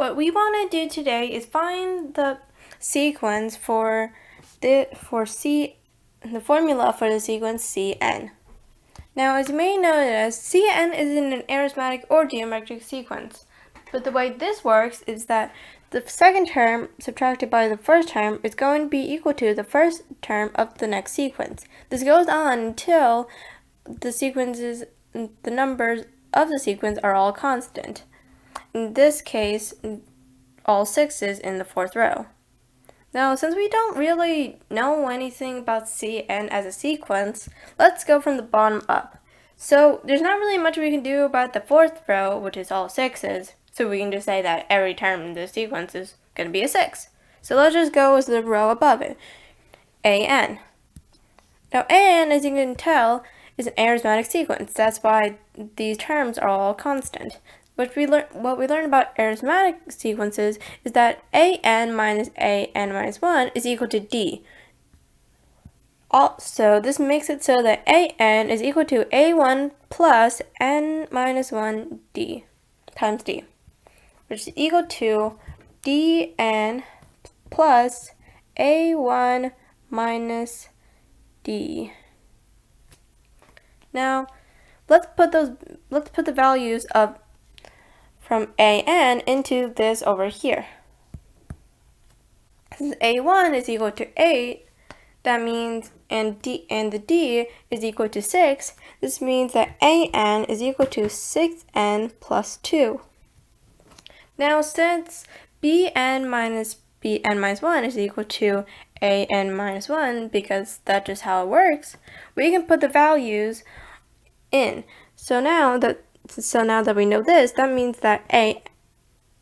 what we want to do today is find the sequence for the formula for the sequence Cn. Now, as you may notice, Cn is in an arithmetic or geometric sequence. But the way this works is that the second term subtracted by the first term is going to be equal to the first term of the next sequence. This goes on until the numbers of the sequence are all constant. In this case, all sixes in the fourth row. Now, since we don't really know anything about Cn as a sequence, let's go from the bottom up. So there's not really much we can do about the fourth row, which is all sixes. So we can just say that every term in the sequence is going to be a 6. So let's just go with the row above it, an. Now, an, as you can tell, is an arithmetic sequence. That's why these terms are all constant. What we learn about arithmetic sequences is that an minus 1 is equal to d. Also, this makes it so that an is equal to a1 plus n minus 1 d times d, which is equal to dn plus a1 minus d. Now, let's put the values of from an into this over here. Since a1 is equal to 8, that means and the d is equal to 6. This means that an is equal to 6n plus 2. Now, since bn minus 1 is equal to an minus 1, because that's just how it works, we can put the values in. So now that we know this, that means that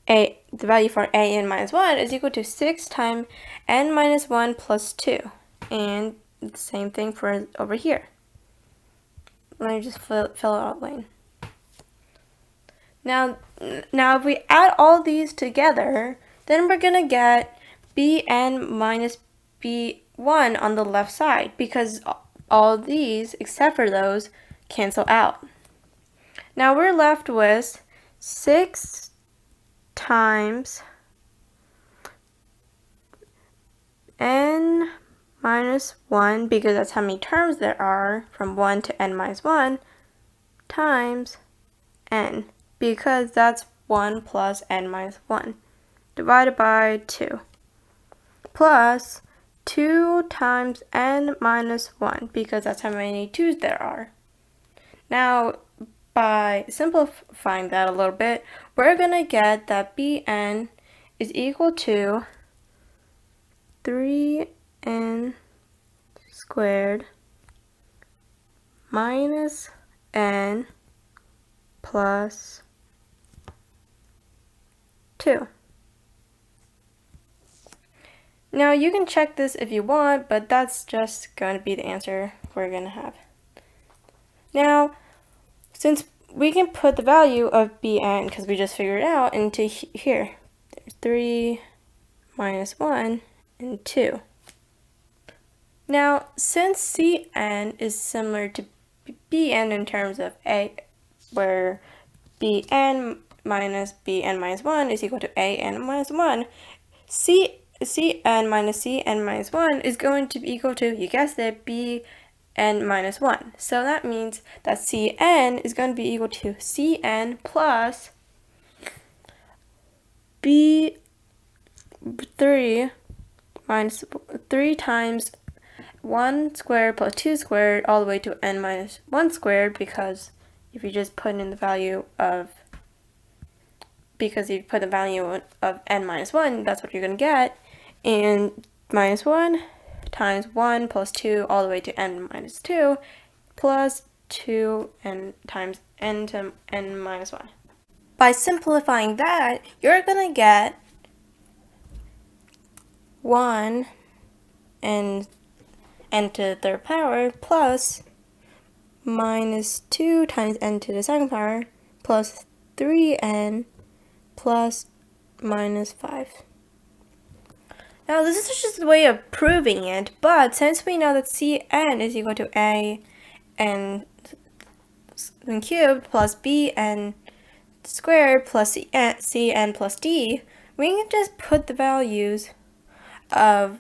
the value for an minus 1 is equal to 6 times n minus 1 plus 2. And the same thing for over here. Let me just fill it out line. Now if we add all these together, then we're going to get bn minus b1 on the left side, because all these, except for those, cancel out. Now we're left with 6 times n minus 1, because that's how many terms there are, from 1 to n minus 1, times n, because that's 1 plus n minus 1, divided by 2, plus 2 times n minus 1, because that's how many 2's there are. Now, by simplifying that a little bit, we're going to get that bn is equal to 3n squared minus n plus 2. Now, you can check this if you want, but that's just going to be the answer we're going to have. Now, since we can put the value of bn, because we just figured it out, into here. There's 3 minus 1 and 2. Now, since Cn is similar to bn in terms of where bn minus 1 is equal to an minus 1, Cn minus 1 is going to be equal to, you guessed it, bn minus 1. So that means that Cn is going to be equal to Cn plus b3 minus 3 times 1 squared plus 2 squared all the way to n minus 1 squared, because if you just put in the value of n minus 1, that's what you're going to get, and minus 1 times 1 plus 2 all the way to n minus 2 plus 2 n times n to n minus 1. By simplifying that, you're going to get 1 and n to the third power plus minus 2 times n to the second power plus 3n plus minus 5. Now, this is just a way of proving it, but since we know that Cn is equal to a n cubed plus b n squared plus Cn plus D, we can just put the values of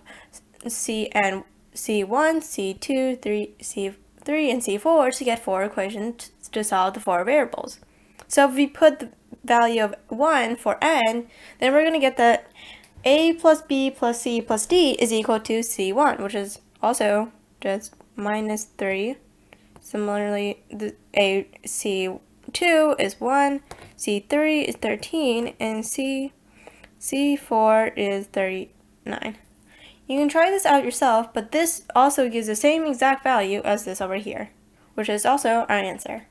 Cn, C1, C2, C3, and C4 to get 4 equations to solve the 4 variables. So if we put the value of 1 for n, then we're going to get that a plus b plus c plus d is equal to C1, which is also just minus 3. Similarly, C2 is 1, C3 is 13, and C4 is 39. You can try this out yourself, but this also gives the same exact value as this over here, which is also our answer.